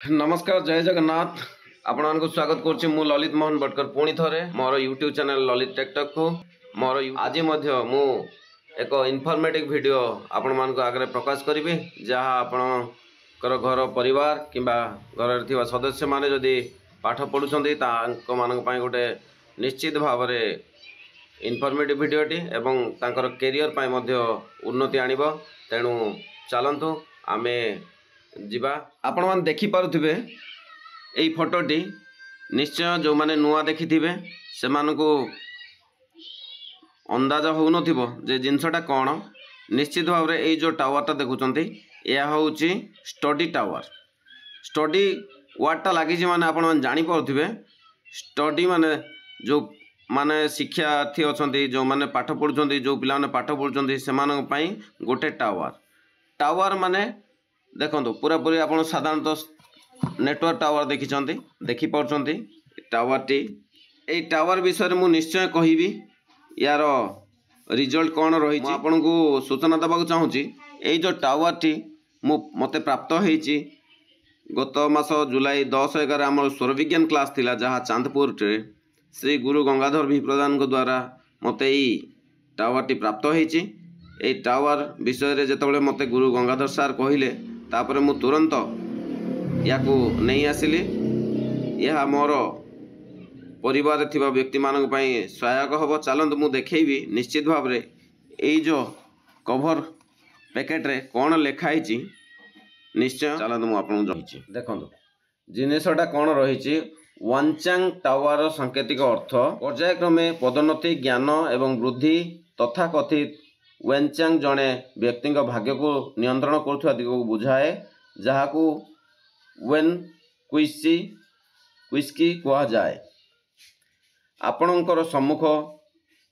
नमस्कार जय जगन्नाथ आपण को स्वागत करुच्ची मु ललित मोहन भटकर पुणी थे मोर यूट्यूब चैनल ललित टेकटक को मोर आज मु एक इनफॉर्मेटिव वीडियो आपण मान आगे प्रकाश करी जहाँ आपणकर घर परिवार किंबा घर थिबा सदस्य माने जदि पाठ पढ़ुछंती तांको मानक पय गोटे निश्चित भाव में इनफॉर्मेटिव वीडियोटी एवं तांकर कैरियर पय मध्य उन्नति आनिबो। तेणु चलंतु आमे जीवा आपण मान देखि पारुथिबे एई फोटोटी निश्चय जो माने नुआ देखिथिबे से मानको अंदाज हो नथिबो जे जिनसटा कोन। निश्चित भाव रे एई जो टावरटा देखुचंती या होउची स्टडी टावर। स्टडी वार्डटा लागिछि माने आपण मान जानि पारुथिबे स्टडी माने जो माने शिक्षार्थी अछंती जो माने पाठ पढुचंती जो पिला माने पाठ पढुचंती से मानक पई गोटे टावर माने देखो पूरा पूरी आप साधारणतः नेटवर्क टावर देखी पार्टी टावर टी यही टावर विषय में निश्चय कहबी यार रिजल्ट कौन रही आपन को सूचना देवाक चाहूँगी। यही जो टावर टी मते प्राप्त होती गत मास जुलाई 10/11 आम स्वर विज्ञान क्लास थिला जहाँ चांदपुर श्री गुरु गंगाधर भी प्रधान द्वारा मते यही टावर टी प्राप्त होती। यही टावर विषय जिते मते गुरु गंगाधर सार कहले तापर मु तुरंत या नहीं आसिली। यह मोर परिवार थिबा व्यक्ति मानक पई सहायक हबो। चलंतु मु देखैबी निश्चित भाव रे एई जो कवर पैकेट रे कोन लेखाई निश्चय चलंतु मु आपन जहिछि देखंतु जिनिसटा कोन रहिछि। वानचांग टावर सांकेतिक अर्थ पर्यायक्रमे पदोन्नति ज्ञान एवं वृद्धि तथा कथित वेनचांग जड़े व्यक्ति भाग्य को नियंत्रण करुवा दिग को बुझाए जहाँ को वेन क्विस्की कह जाए। आपणकर सम्मुख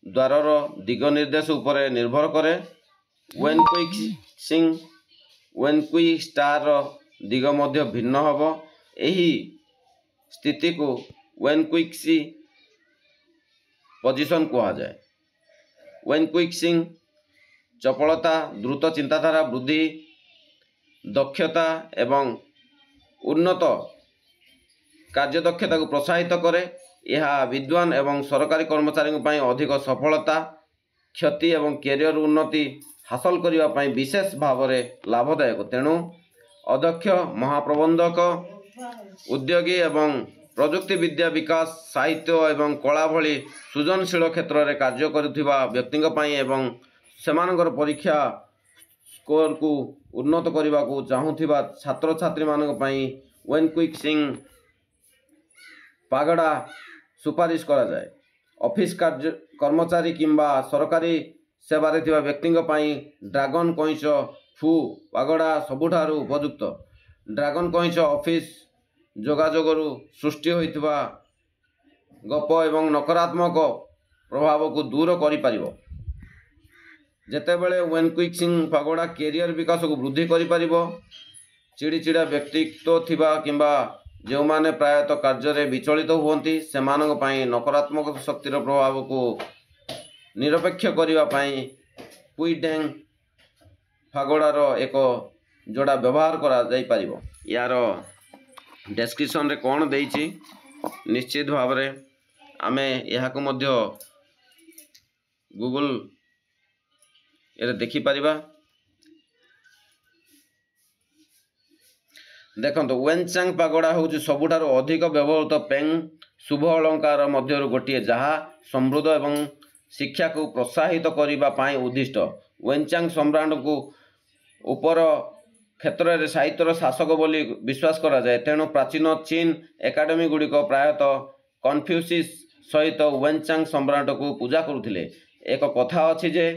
द्वारर दिग निर्देश उपरे निर्भर करे। वेन क्वी स्टार दिग मध्य भिन्न हब। यही स्थिति को वेन क्विक्सी पोजिशन कह जाए। वेन क्विक्सिंग चपलता द्रुत चिंताधारा वृद्धि दक्षता एवं उन्नत कार्यदक्षता को प्रोत्साहित करे। यह विद्वान एवं सरकारी कर्मचारी अधिक सफलता क्षति एवं कैरियर उन्नति हासिल करने विशेष भाव में लाभदायक। तेणु अध्यक्ष महाप्रबंधक उद्योगी एवं प्रजुक्ति विद्या विकास साहित्य एवं कला भली सृजनशील क्षेत्र में कार्य करुवा व्यक्ति एवं सेमानकर परीक्षा स्कोर को उन्नत करने को चाहूथिबा छात्र छात्री मानक पई वेन क्विक्सिंग पागड़ा सुपारिश करा जाए। ऑफिस कार्य कर्मचारी किंबा सरकारी सेवारे थिबा व्यक्ति पई ड्रैगन कइंच फू पागड़ा सबुठारु उपयुक्त। ड्रैगन कइंच ऑफिस जोगाजोगरु सृष्टि होइथिबा गप एवं नकारात्मक प्रभाव को दूर करि परिबो। जेतेबेले वेन क्विक्सिंग पागोड़ा कैरियर विकास को वृद्धि करि चिड़चिड़ा व्यक्तित्व थिबा किंबा जो माने प्रायतः कार्य विचलित हुवंती सेमानक पई नकारात्मक शक्तिर प्रभाव को निरपेक्ष करिवा पई क्विडेंग पागोड़ार एक जोड़ा व्यवहार करा जाई परिबो। यार डेस्क्रिप्शन रे कोन देइछि निश्चित भाव रे आमे यहा को मध्य गूगल ये देखि परिबा। देखंतु वेनचांग पागोड़ा होउछि सबुठारु अधिक व्यवहृत पेंग शुभ अलंकार मध्यरु गोटिए जहाँ समृद्ध एवं शिक्षा को प्रोत्साहित करिबा पाई उद्दिष्ट। वेनचांग सम्राट को ऊपर क्षेत्र में साहित्यर शासक बोली विश्वास करा जाए। तेणु प्राचीन चीन एकाडेमी गुड़िक प्रायतः कन्फ्यूशियस सहित वेनचांग सम्राट को पूजा करुथिले। एक कथा अछि जे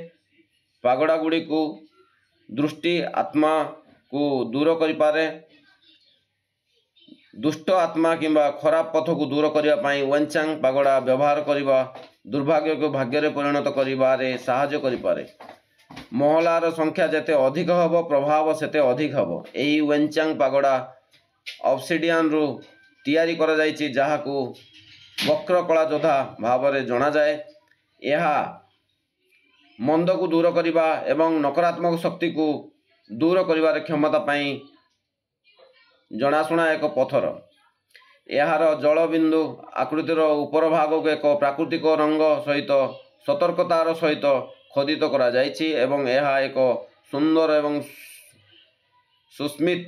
पागोड़ा गुड़ी को दृष्टि आत्मा को दूर करि पारे। दुष्ट आत्मा किंबा खराब पथ को दूर करने वेनचांग पागोड़ा व्यवहार करने दुर्भाग्य को भाग्य रे परिणत करिबारे साहाय्य करि पारे। महलार संख्या जेते अधिक हब प्रभाव सेते अधिक हब। एही वेनचांग पागोड़ा ऑब्सिडियन रु तैयारी करा जायछि जहाँ को वक्र कला जोधा भाव में जना जाए। यह मंद को दूर करने एवं नकारात्मक शक्ति को दूर कर क्षमता पाई जनाशुना एक पथर। यार जलबिंदु आकृतिर उपर भाग को एक प्राकृतिक रंग सहित सतर्कतार सहित खोदित करा जायछि एवं यह एक सुंदर एवं सुस्मित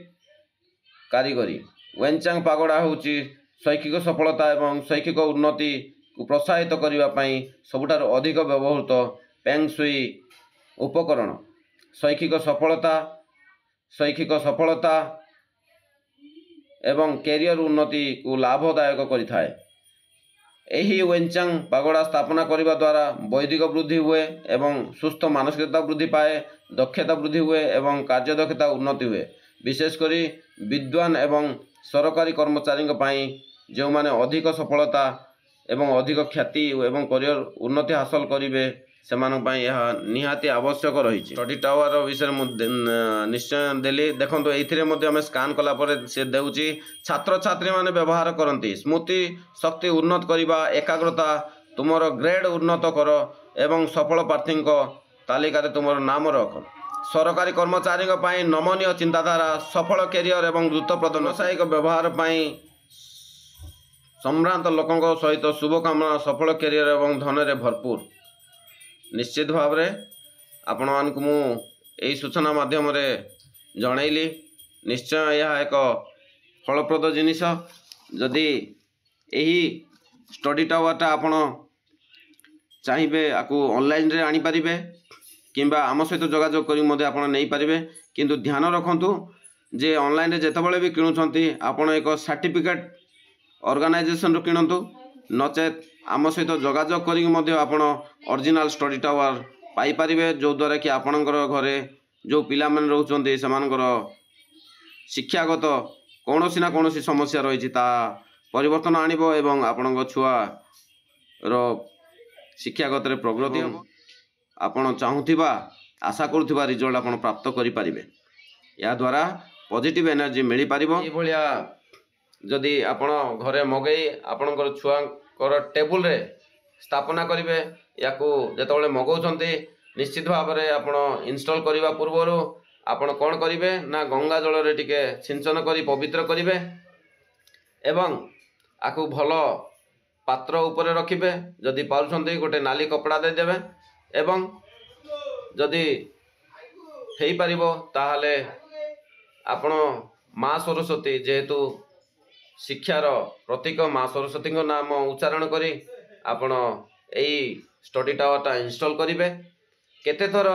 कारीगरी। वेनचांग पागोड़ा होची शैक्षिक सफलता एवं शैक्षिक उन्नति को प्रोत्साहित करने सबुठार अधिक व्यवहृत फेंग शुई उपकरण। शैक्षिक सफलता एवं कैरियर उन्नति को लाभदायक करिथाए। एही वेनचांग पागोड़ा स्थापना करने द्वारा बौद्धिक वृद्धि हुए एवं सुस्थ मानसिकता वृद्धि पाए, दक्षता वृद्धि हुए एवं कार्यदक्षता उन्नति हुए। विशेषकर विद्वान एवं सरकारी कर्मचारी जो माने अधिक सफलता एवं अधिक ख्याति एवं करियर उन्नति हासिल करेंगे से यह निहाती आवश्यक रही। स्टडी टावर विषय निश्चय देली देखो ये स्कान कलापर से देउची छात्र छात्री माने व्यवहार करती स्मृति शक्ति उन्नत करने एकाग्रता तुमर ग्रेड उन्नत कर एवं सफल प्रार्थी तालिकार तुमर नाम रख। सरकारी कर्मचारी नमनीय चिंताधारा सफल कैरियर एवं द्रुत प्रदान व्यावसायिक व्यवहार सम्भ्रांत लोकों सहित शुभकामना सफल कैरियर एवं धन रे भरपूर। निश्चित भाव में आपण मानक मु एई सूचना माध्यम रे जनइली। निश्चय यह एक फलप्रद जिनिस। जदि यही स्टडी टावरटा आपण चाहिए आपको ऑनलाइन रे आनी पारिबे किंबा आम सहित जोगाजोग करी आपण नहीं पारिबे। किंतु ध्यान रखंतु जे ऑनलाइन रे जेतेबेले भी किणुछंती आपण एक सर्टिफिकेट ऑर्गेनाइजेशन रो किणंतु नचेत आम सहित जोगाजोग करी आपण ओरिजिनल स्टडी टावर पाई पारिबे, जो द्वारा कि आपणकर घरे जो पिला माने रहउछंती सेमानकर शिक्षागत कौनसी ना कौनसी समस्या रही परिवर्तन आनिबो एवं आपणक छुआ रो शिक्षागत रे प्रगति आपण चाहूथिबा आशा करुथिबा रिजल्ट आपण प्राप्त करि पारिबे। या द्वारा पॉजिटिव एनर्जी मिली पारिबो। ए भलिया जदि आपण घरे मगई आपणकर छुआंकर टेबुल रे स्थापना करिवे याकू जेतबेले मगौछंती निश्चित भाव में आपण इंस्टॉल करबा पूर्व आपण कोन करिवे ना गंगा जल रे टिके सिंचन करी पवित्र करिवे एवं आकू भलो पात्र ऊपर रखिबे। जदि पारुछंती गोटे नाली कपड़ा दे देबे एवं जदि हेई पारिबो ताहाले आपण माँ सरस्वती जेहेतु शिक्षार प्रतीक माँ सरस्वती नाम उच्चारण करी आपण एई स्टडी टावरटा इंस्टॉल करिवे। केते थर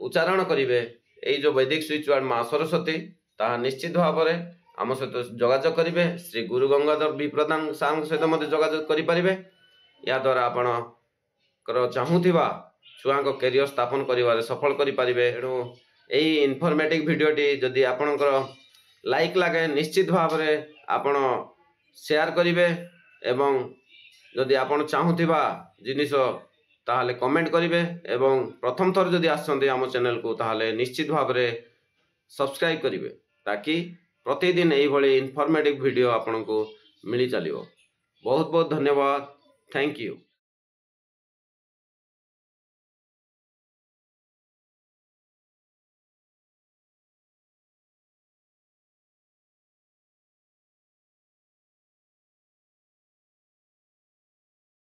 उच्चारण करिवे एई जो वैदिक स्विच वर्ड माँ सरस्वती ताहा निश्चित भाव में आम सहित जोगाजोग करेंगे। श्री गुरु गंगाधर बी प्रधान सार सहित मत जोगाजोग करें। या द्वारा आपण चाहूथिबा छुआ कैरियर स्थापन करिवारे सफल करि पारिबे। एणु एई इनफॉर्मेटिव वीडियोटी जदि आपणकर लाइक लागे निश्चित भाव में आपण शेयर करिवे एवं जदि आपण चाहूथिबा जिनिस ताहाले कमेंट करिवे एवं प्रथम थर जदि आछंती आम चैनल को ताहाले निश्चित भाव में सब्सक्राइब करिवे ताकि प्रतिदिन यही भली इनफॉर्मेटिव वीडियो आपन को मिली चलियो। बहुत बहुत धन्यवाद। Thank you.